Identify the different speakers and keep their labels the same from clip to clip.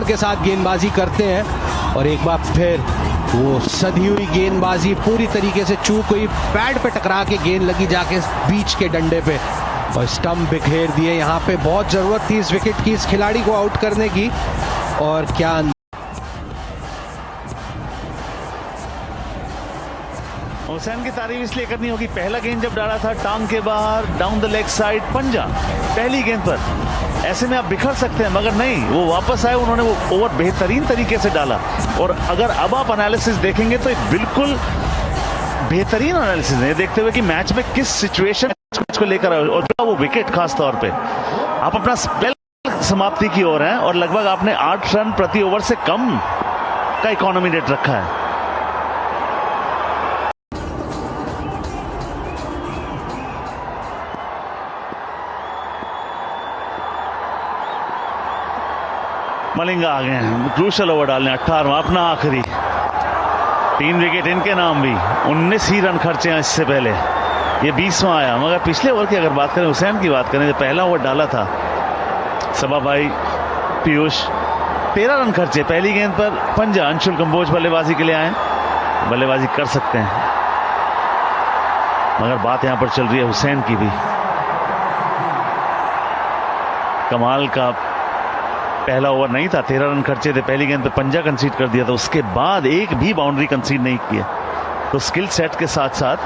Speaker 1: हुनर के साथ गेंदबाजी करते हैं और एक बार फिर वो सधी हुई गेंदबाजी पूरी तरीके से चूक हुई, पैड पे टकरा के गेंद लगी जाके बीच के डंडे पे और स्टंप बिखेर दिए। यहाँ पे बहुत जरूरत थी इस विकेट की, इस खिलाड़ी को आउट करने की। और क्या
Speaker 2: हुसैन की तारीफ इसलिए करनी होगी, पहला गेंद जब डाला था टांग के बाहर डाउन द लेग साइड पंजा पहली गेंद पर, ऐसे में आप बिखर सकते हैं, मगर नहीं, वो वापस आए, उन्होंने वो ओवर बेहतरीन तरीके से डाला। और अगर अब आप एनालिसिस देखेंगे तो बिल्कुल बेहतरीन एनालिसिस है, देखते हुए कि मैच में किस सिचुएशन को लेकर आए और वो विकेट खास तौर पे आप अपना स्पेल समाप्ति की ओर हैं और लगभग आपने 8 रन प्रति ओवर से कम का इकोनॉमी रेट रखा है। मलिंगा आ गए हैं क्रूशल ओवर डालने, 18वां अपना आखिरी, 3 विकेट इनके नाम भी, 19 ही रन खर्चे हैं इससे पहले, ये 20वां आया। मगर पिछले ओवर की अगर बात करें, हुसैन की बात करें, जो पहला ओवर डाला था सबा भाई पीयूष, 13 रन खर्चे पहली गेंद पर पंजा। अंशुल कंबोज बल्लेबाजी के लिए आए, बल्लेबाजी कर सकते हैं, मगर बात यहां पर चल रही है हुसैन की भी। कमाल का पहला ओवर नहीं था, 13 रन खर्चे थे, पहली गेंद पे पंजा कंसीड कर दिया था, उसके बाद एक भी बाउंड्री कंसीड नहीं किया। तो स्किल सेट के साथ साथ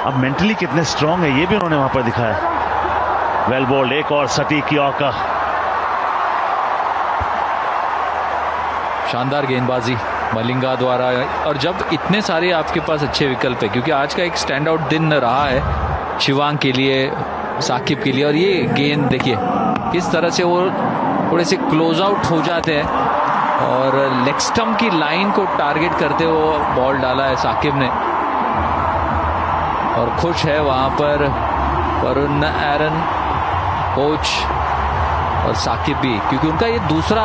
Speaker 2: अब मेंटली कितने स्ट्रांग है ये भी उन्होंने वहां पर दिखाया। वेल बोल्ड, एक और सटीक यॉर्कर,
Speaker 3: शानदार गेंदबाजी मलिंगा द्वारा। और जब इतने सारे आपके पास अच्छे विकल्प है, क्योंकि आज का एक स्टैंड आउट दिन रहा है शिवांग के लिए, साकिब के लिए, और ये गेंद देखिए किस तरह से वो थोड़े से क्लोज आउट हो जाते हैं और लेग स्टंप की लाइन को टारगेट करते हुए बॉल डाला है साकिब ने। और खुश है वहां पर वरुण, एरन, कोच और साकिब भी, क्योंकि उनका ये दूसरा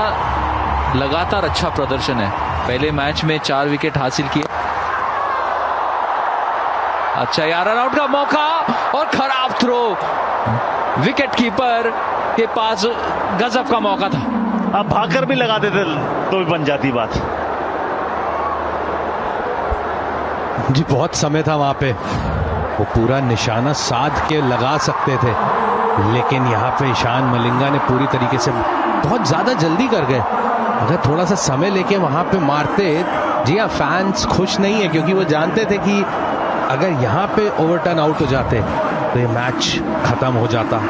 Speaker 3: लगातार अच्छा प्रदर्शन है। पहले मैच में 4 विकेट हासिल किए। अच्छा यार, रन आउट का मौका और खराब थ्रो, विकेट कीपर के पास गजब का मौका था।
Speaker 2: अब भाकर भी लगा देते तो भी बन जाती बात।
Speaker 1: जी बहुत समय था वहां पे, वो पूरा निशाना साध के लगा सकते थे, लेकिन यहाँ पे ईशान मलिंगा ने पूरी तरीके से बहुत ज्यादा जल्दी कर गए। अगर थोड़ा सा समय लेके वहां पे मारते, जी हाँ, फैंस खुश नहीं है क्योंकि वो जानते थे कि अगर यहाँ पे ओवरटर्न आउट हो जाते तो ये मैच खत्म हो जाता।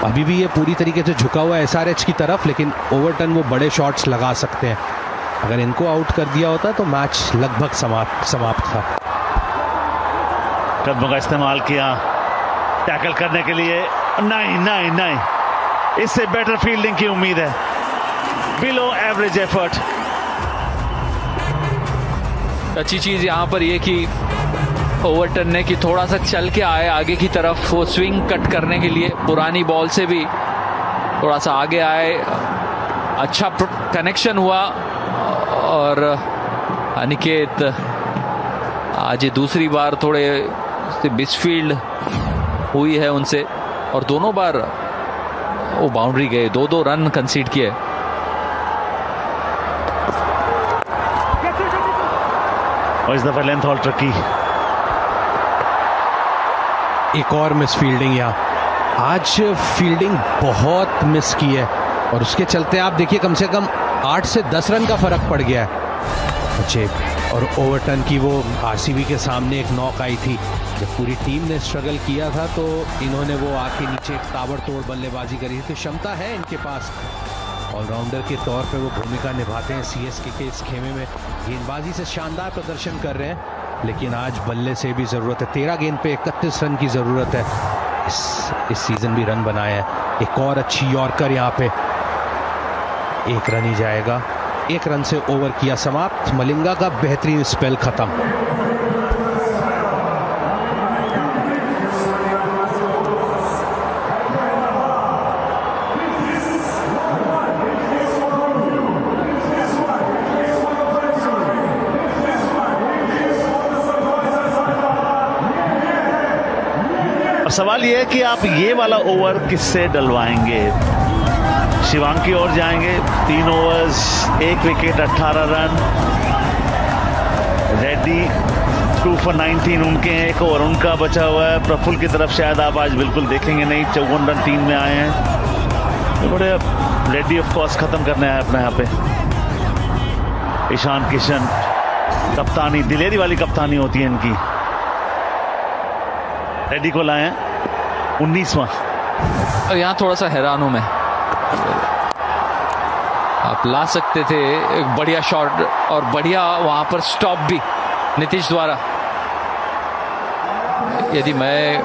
Speaker 1: अभी भी ये पूरी तरीके से झुका हुआ है एसआरएच की तरफ, लेकिन ओवरटर्न वो बड़े शॉट्स लगा सकते हैं। अगर इनको आउट कर दिया होता तो मैच लगभग समाप्त था।
Speaker 2: कदमों का इस्तेमाल किया टैकल करने के लिए, नहीं नहीं नहीं, इससे बेटर फील्डिंग की उम्मीद है, बिलो एवरेज एफर्ट।
Speaker 3: अच्छी चीज यहां पर ये कि ओवरटर्न ने कि थोड़ा सा चल के आए आगे की तरफ, वो स्विंग कट करने के लिए पुरानी बॉल से भी थोड़ा सा आगे आए, अच्छा कनेक्शन हुआ। और अनिकेत आज ये दूसरी बार थोड़े मिसफील्ड हुई है उनसे और दोनों बार वो बाउंड्री गए, 2-2 रन कंसीड किए।
Speaker 2: और इस दफा लेंथ हॉल्टर की
Speaker 1: एक और मिस फील्डिंग, यहाँ आज फील्डिंग बहुत मिस की है और उसके चलते आप देखिए कम से कम 8 से 10 रन का फर्क पड़ गया है। अच्छे और ओवरटर्न की वो आरसीबी के सामने एक नॉक आई थी, जब पूरी टीम ने स्ट्रगल किया था तो इन्होंने वो आके नीचे एक ताबड़तोड़ बल्लेबाजी करी थी। क्षमता है इनके पास, ऑलराउंडर के तौर पे वो भूमिका निभाते हैं सीएसके के इस खेमे में, गेंदबाजी से शानदार प्रदर्शन कर रहे हैं, लेकिन आज बल्ले से भी जरूरत है। 13 गेंद पे 31 रन की जरूरत है। इस सीजन भी रन बनाया है। एक और अच्छी यॉर्कर यहाँ पे, 1 रन ही जाएगा, 1 रन से ओवर किया समाप्त। मलिंगा का बेहतरीन स्पेल खत्म।
Speaker 2: सवाल यह है कि आप ये वाला ओवर किससे डलवाएंगे। शिवांग की ओर जाएंगे। 3 overs 1 wicket 18 run. Reddy 2 for 19 उनके हैं, 1 ओवर उनका बचा हुआ है। प्रफुल्ल की तरफ शायद आप आज बिल्कुल देखेंगे नहीं, 54 रन 3 में आए हैं। तो बड़े रेड्डी ऑफ कोर्स खत्म करने आए अपने यहाँ पे। ईशान किशन कप्तानी, दिलेरी वाली कप्तानी होती है इनकी। रेड्डी को लाए 19वां।
Speaker 3: और यहाँ थोड़ा सा हैरान हूं मैं, आप ला सकते थे एक बढ़िया शॉट और बढ़िया वहां पर स्टॉप भी नीतीश द्वारा। यदि मैं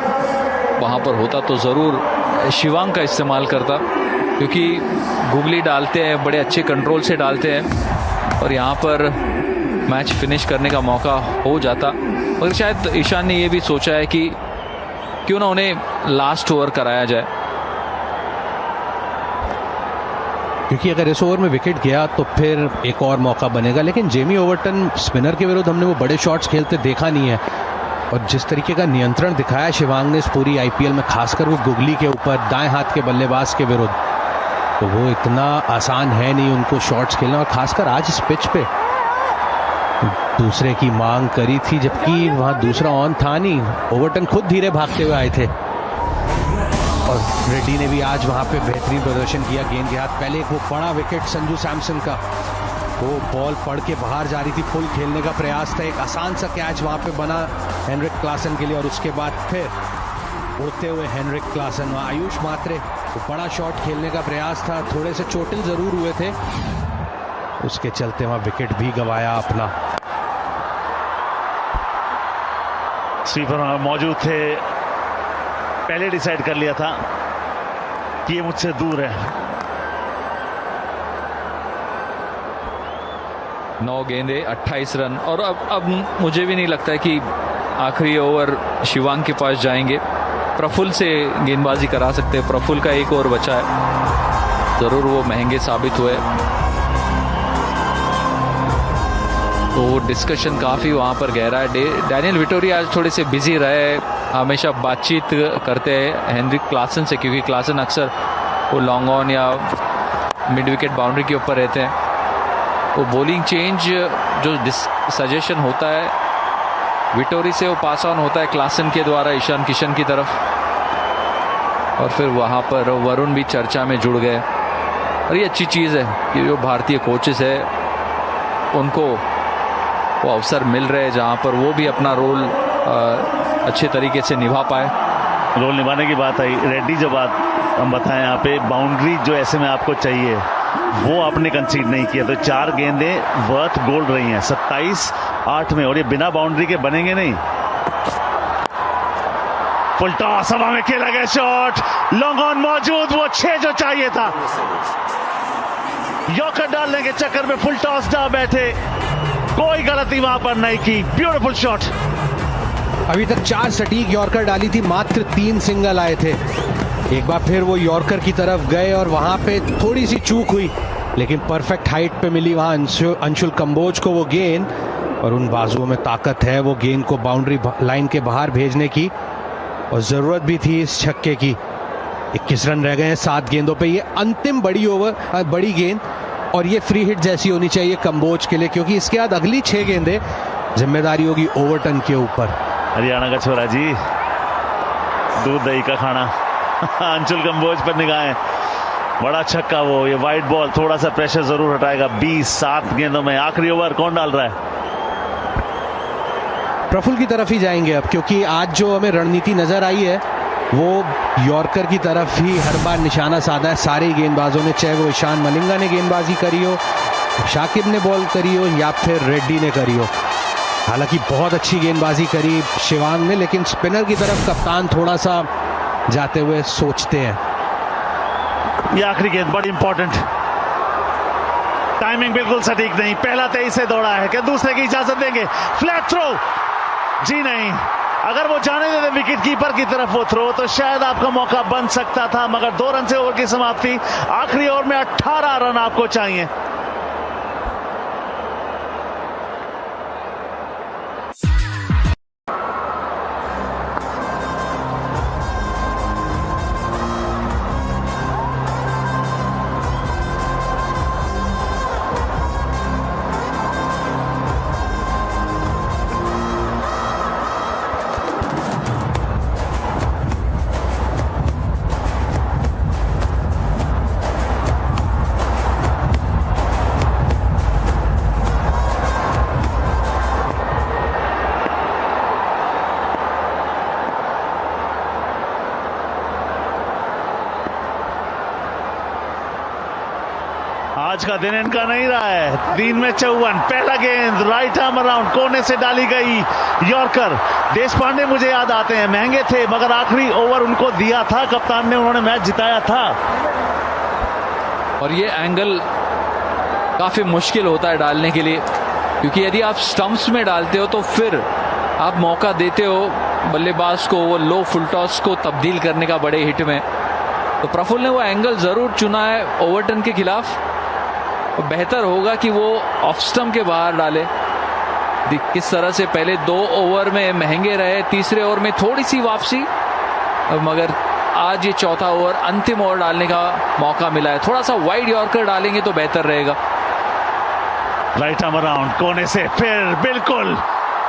Speaker 3: वहां पर होता तो जरूर शिवांग का इस्तेमाल करता, क्योंकि गुगली डालते हैं, बड़े अच्छे कंट्रोल से डालते हैं और यहाँ पर मैच फिनिश करने का मौका हो जाता। मगर शायद ईशान ने ये भी सोचा है कि क्यों ना उन्हें लास्ट ओवर कराया जाए,
Speaker 1: क्योंकि अगर इस ओवर में विकेट गया तो फिर एक और मौका बनेगा। लेकिन जेमी ओवर्टन स्पिनर के विरुद्ध हमने वो बड़े शॉट्स खेलते देखा नहीं है, और जिस तरीके का नियंत्रण दिखाया शिवांग ने इस पूरी आईपीएल में, खासकर वो गुगली के ऊपर दाएं हाथ के बल्लेबाज के विरुद्ध, तो वो इतना आसान है नहीं उनको शॉट्स खेलना। और खासकर आज इस पिच पे दूसरे की मांग करी थी, जबकि वहां दूसरा ऑन था नहीं। ओवर्टन खुद धीरे भागते हुए आए थे और रेड्डी ने भी आज वहां पे बेहतरीन प्रदर्शन किया गेंद के हाथ। पहले एक वो बड़ा विकेट संजू सैमसन का, वो बॉल पड़ के बाहर जा रही थी, फुल खेलने का प्रयास था, एक आसान सा कैच वहां पे बना हेनरिक क्लासन के लिए। और उसके बाद फिर उड़ते हुए हेनरिक क्लासन, आयुष मात्रे, वो बड़ा शॉट खेलने का प्रयास था, थोड़े से चोटिल जरूर हुए थे, उसके चलते वहां विकेट भी गंवाया अपना।
Speaker 2: स्वीपर मौजूद थे, पहले डिसाइड कर लिया था कि ये मुझसे दूर है।
Speaker 3: 9 गेंदे 28 रन। और अब मुझे भी नहीं लगता है कि आखिरी ओवर शिवांग के पास जाएंगे, प्रफुल्ल से गेंदबाजी करा सकते हैं। प्रफुल्ल का 1 ओवर बचा है, जरूर वो महंगे साबित हुए। तो डिस्कशन काफ़ी वहाँ पर गहरा है। डैनियल विटोरिया आज थोड़े से बिजी रहे, हमेशा बातचीत करते हैं हेनरिक क्लासन से, क्योंकि क्लासन अक्सर वो लॉन्ग ऑन या मिड विकेट बाउंड्री के ऊपर रहते हैं। वो बॉलिंग चेंज जो सजेशन होता है विटोरी से, वो पास ऑन होता है क्लासन के द्वारा ईशान किशन की तरफ, और फिर वहाँ पर वरुण भी चर्चा में जुड़ गए। और ये अच्छी चीज़ है कि जो भारतीय कोचेस है उनको वो अवसर मिल रहे हैं जहाँ पर वो भी अपना रोल अच्छे तरीके से निभा पाए।
Speaker 2: रोल निभाने की बात आई, रेड्डी जो बात हम बताएं यहाँ पे, बाउंड्री जो ऐसे में आपको चाहिए वो आपने कंसीड नहीं किया, तो 4 गेंदें वर्थ गोल्ड रही हैं 27-8 में, और ये बिना बाउंड्री के बनेंगे नहीं। फुल टॉस हवा में खेला गया, शॉट लॉन्ग ऑन मौजूद, वो 6 जो चाहिए था। यॉर्कर डालने के चक्कर में फुल टॉस डाल बैठे, कोई गलती वहां पर नहीं की। Beautiful shot.
Speaker 1: अभी तक 4 सटीक यॉर्कर डाली थी, मात्र 3 सिंगल आए थे। एक बार फिर वो यॉर्कर की तरफ गए और वहां पे थोड़ी सी चूक हुई, लेकिन परफेक्ट हाइट पे मिली वहां अंशुल कंबोज को वो गेंद, और उन बाजुओं में ताकत है वो गेंद को बाउंड्री लाइन के बाहर भेजने की, और जरूरत भी थी इस छक्के की। 21 रन रह गए हैं 7 गेंदों पे। ये अंतिम बड़ी गेंद, और ये फ्री हिट जैसी होनी चाहिए कंबोज के लिए, क्योंकि इसके बाद अगली 6 गेंदें जिम्मेदारी होगी ओवर्टन के ऊपर।
Speaker 2: हरियाणा का छोरा जी, दूध दही का खाना। अंशुल कंबोज पर निगाहें, बड़ा छक्का वो, ये वाइड बॉल थोड़ा सा प्रेशर जरूर हटाएगा। 20-7 गेंदों में आखिरी ओवर कौन डाल रहा है?
Speaker 1: प्रफुल्ल की तरफ ही जाएंगे अब, क्योंकि आज जो हमें रणनीति नजर आई है वो यॉर्कर की तरफ ही हर बार निशाना साधा है सारे ही गेंदबाजों ने, चाहे वो ईशान मलिंगा ने गेंदबाजी करी हो, शाकिब ने बॉल करी हो, या फिर रेड्डी ने करी हो। हालांकि बहुत अच्छी गेंदबाजी करी शिवांग ने, लेकिन स्पिनर की तरफ कप्तान थोड़ा सा जाते हुए सोचते हैं।
Speaker 2: ये आखिरी गेंद बड़ी इंपॉर्टेंट, टाइमिंग बिल्कुल सटीक नहीं, पहला 23 से दौड़ा है, क्या दूसरे की इजाजत देंगे? फ्लैट थ्रो, जी नहीं। अगर वो जाने देते विकेट कीपर की तरफ वो थ्रो, तो शायद आपका मौका बन सकता था, मगर 2 रन से ओवर की समाप्ति। आखिरी ओवर में 18 रन आपको चाहिए। आज का दिन इनका नहीं रहा है। 3 में 54, पहला गेंद राइट आर्म अराउंड, कोने से डाली गई यॉर्कर। देश पांडे मुझे याद आते हैं, महंगे थे मगर आखिरी ओवर उनको दिया था कप्तान ने, उन्होंने मैच जिताया था।
Speaker 3: और ये एंगल काफी मुश्किल होता है डालने के लिए, क्योंकि यदि आप स्टंप्स में डालते हो तो फिर आप मौका देते हो बल्लेबाज को वो लो फुल टॉस को तब्दील करने का बड़े हिट में। तो प्रफुल्ल ने वो एंगल जरूर चुना है ओवरटन के खिलाफ। तो बेहतर होगा कि वो ऑफ स्टंप के बाहर डाले। किस तरह से पहले 2 ओवर में महंगे रहे, तीसरे ओवर में थोड़ी सी वापसी, मगर आज ये चौथा ओवर अंतिम ओवर डालने का मौका मिला है। थोड़ा सा वाइड यॉर्कर डालेंगे तो बेहतर रहेगा।
Speaker 2: राइट आर्म अराउंड, कोने से फिर बिल्कुल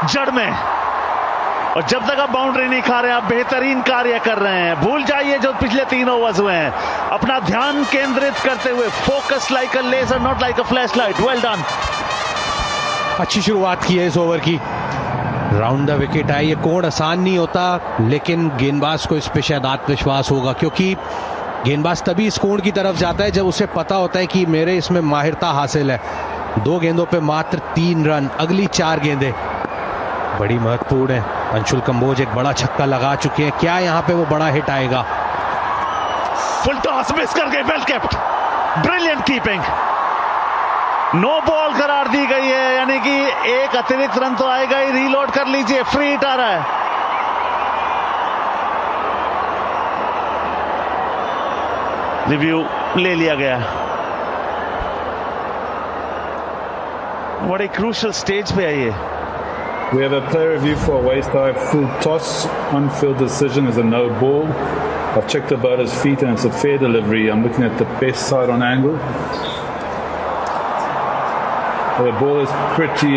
Speaker 2: जड़ में, और जब तक आप बाउंड्री नहीं खा रहे आप बेहतरीन कार्य कर रहे हैं। भूल जाइए जो पिछले 3 ओवर्स हुए हैं, अपना ध्यान केंद्रित करते हुए, focus like a laser not like a flashlight. Well done.
Speaker 1: अच्छी शुरुआत की है इस ओवर की, राउंड द विकेट आई। ये कोण आसान नहीं होता, लेकिन गेंदबाज को इस पे शायद आत्मविश्वास होगा, क्योंकि गेंदबाज तभी इस कोण की तरफ जाता है जब उसे पता होता है कि मेरे इसमें माहिरता हासिल है। 2 गेंदों पे मात्र 3 रन, अगली 4 गेंदें बड़ी महत्वपूर्ण है। अंशुल कंबोज एक बड़ा छक्का लगा चुके हैं, क्या यहाँ पे वो बड़ा हिट आएगा?
Speaker 2: फुल टॉस मिस कर गए, well kept, brilliant keeping. No ball करार दी गई है, यानी कि एक अतिरिक्त रन तो आएगा ही। रीलोड कर लीजिए, फ्री हिट आ रहा है। रिव्यू ले लिया गया। बड़े क्रूशियल स्टेज पे है ये।
Speaker 4: We have a player review for a waist high full toss. On-field decision is a no ball. I've checked the batter's feet and it's a fair delivery. I'm looking at the best side on angle. The ball is pretty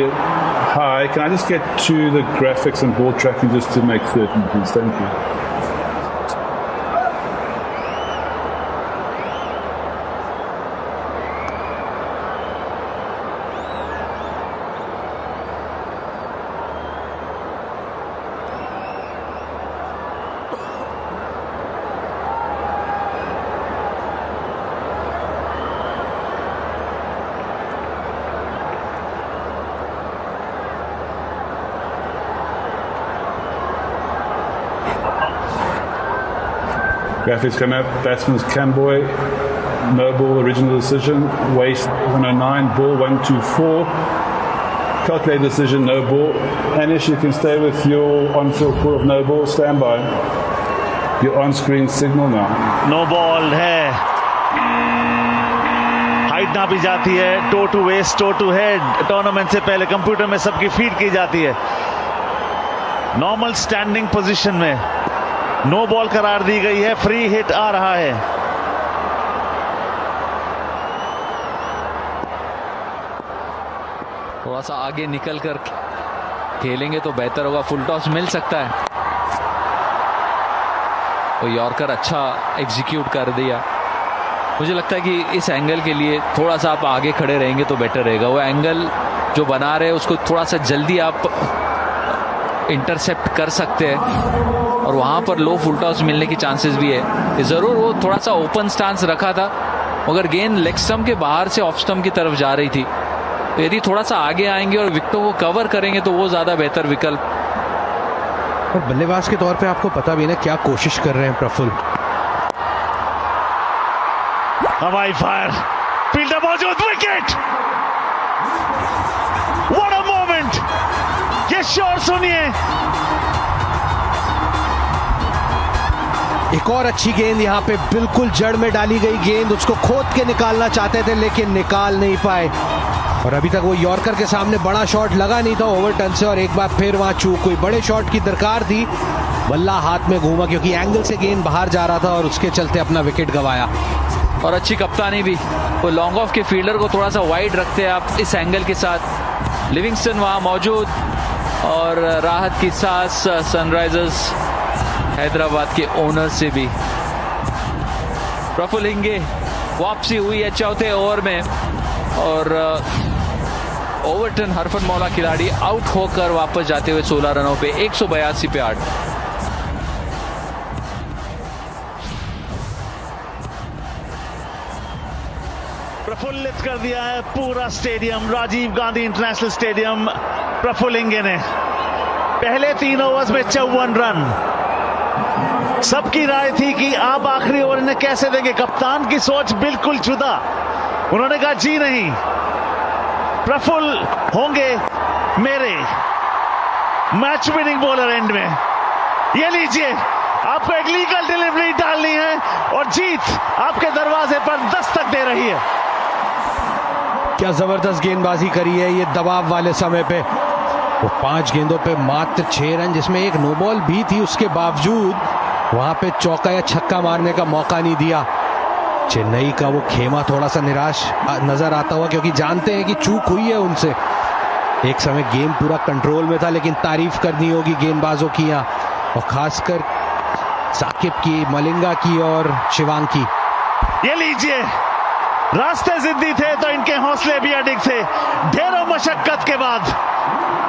Speaker 4: high. Can I just get to the graphics and ball tracking just to make certain, please? Thank you. Graphics come up. Batsman's Camboy. No ball, original decision. Waste 109. Ball 124. Calculated decision, no ball. Anish, you can stay with your on-field call of no ball. Stand by. Your on-screen signal now.
Speaker 2: No ball है, height नापी जाती है, toe to waist, toe to head. Tournament से पहले computer में सबकी feed की जाती है। नॉर्मल स्टैंडिंग पोजीशन में नो बॉल करार दी गई है, फ्री हिट आ रहा है।
Speaker 3: थोड़ा सा आगे निकल कर खेलेंगे तो बेहतर होगा। फुल टॉस मिल सकता है। तो यॉर्कर अच्छा एग्जीक्यूट कर दिया। मुझे लगता है कि इस एंगल के लिए थोड़ा सा आप आगे खड़े रहेंगे तो बेटर रहेगा। वो एंगल जो बना रहे हैं उसको थोड़ा सा जल्दी आप इंटरसेप्ट कर सकते हैं, और वहां पर लो फुल टॉस मिलने की चांसेस भी है। जरूर वो थोड़ा सा ओपन स्टांस रखा था, मगर गेंद लेग स्टंप के बाहर से ऑफ स्टंप की तरफ जा रही थी। तो यदि थोड़ा सा आगे आएंगे और विकेटों को कवर करेंगे तो वो ज्यादा बेहतर विकल्प।
Speaker 1: और बल्लेबाज के तौर पे आपको पता भी ना क्या कोशिश कर रहे हैं प्रफुल्ल।
Speaker 2: हवाई फायर, फील्डर मौजूद, विकेट। व्हाट अ मोमेंट, ये शॉट सुनिए।
Speaker 1: एक और अच्छी गेंद यहाँ पे बिल्कुल जड़ में डाली गई गेंद, उसको खोद के निकालना चाहते थे लेकिन निकाल नहीं पाए। और अभी तक वो यॉर्कर के सामने बड़ा शॉट लगा नहीं था ओवरटन से, और एक बार फिर वहां चूक हुई। बड़े शॉट की दरकार थी, बल्ला हाथ में घूमा क्योंकि एंगल से गेंद बाहर जा रहा था और उसके चलते अपना विकेट गंवाया।
Speaker 3: और अच्छी कप्तानी भी, वो लॉन्ग ऑफ के फील्डर को थोड़ा सा वाइड रखते हैं आप इस एंगल के साथ। लिविंगस्टन वहां मौजूद, और राहत की सांस सनराइजर्स हैदराबाद के ओनर से भी। प्रफुल्ल हिंगे वापसी हुई है चौथे ओवर में, और ओवरटन हरफनमौला खिलाड़ी आउट होकर वापस जाते हुए 16 रनों पे 182 पे 8।
Speaker 2: प्रफुल्ल प्रफुल्लित कर दिया है पूरा stadium, Rajiv Gandhi international stadium. Prafullinge ने पहले 3 ओवर्स में 54 रन। सबकी राय थी कि आप आखिरी ओवर इन्हें कैसे देंगे। कप्तान की सोच बिल्कुल जुदा। उन्होंने कहा जी नहीं, प्रफुल्ल होंगे मेरे मैच विनिंग बॉलर एंड में। ये लीजिए, आपको एक लीगल डिलीवरी डालनी है और जीत आपके दरवाजे पर दस्तक दे रही है।
Speaker 1: क्या जबरदस्त गेंदबाजी करी है ये दबाव वाले समय पे। वो 5 गेंदों पे मात्र 6 रन, जिसमें एक नो बॉल भी थी, उसके बावजूद वहां पे चौका या छक्का मारने का मौका नहीं दिया। चेन्नई का वो खेमा थोड़ा सा निराश नजर आता हुआ, क्योंकि जानते हैं कि चूक हुई है उनसे। एक समय गेम पूरा कंट्रोल में था, लेकिन तारीफ करनी होगी गेंदबाजों की यहाँ, और खासकर साकिब की, मलिंगा की और शिवांग की।
Speaker 2: ये लीजिए, रास्ते जिद्दी थे तो इनके हौसले भी अडिग थे। ढेरों मशक्कत के बाद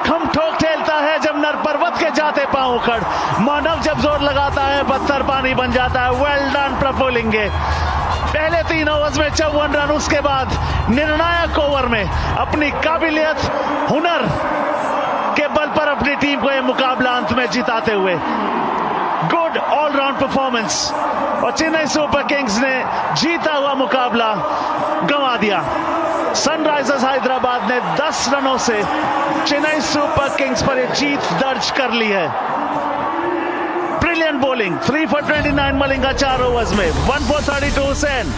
Speaker 2: खम ठोक ठेलता है जब नर पर्वत के जाते पांव उखड़। मानव जब जोर लगाता है पत्थर पानी बन जाता है। Well done Prafullinge. पहले 3 ओवर्स में 54 रन, उसके बाद निर्णायक ओवर में अपनी काबिलियत, हुनर के बल पर अपनी टीम को यह मुकाबला अंत में जिताते हुए। गुड ऑलराउंड परफॉर्मेंस, और चेन्नई सुपर किंग्स ने जीता हुआ मुकाबला गंवा दिया। सनराइजर्स हैदराबाद ने 10 रनों से चेन्नई सुपर किंग्स पर यह जीत दर्ज कर ली है। Brilliant bowling, 3 for 29 Malinga 4 overs में, 1 for 32 हुसैन।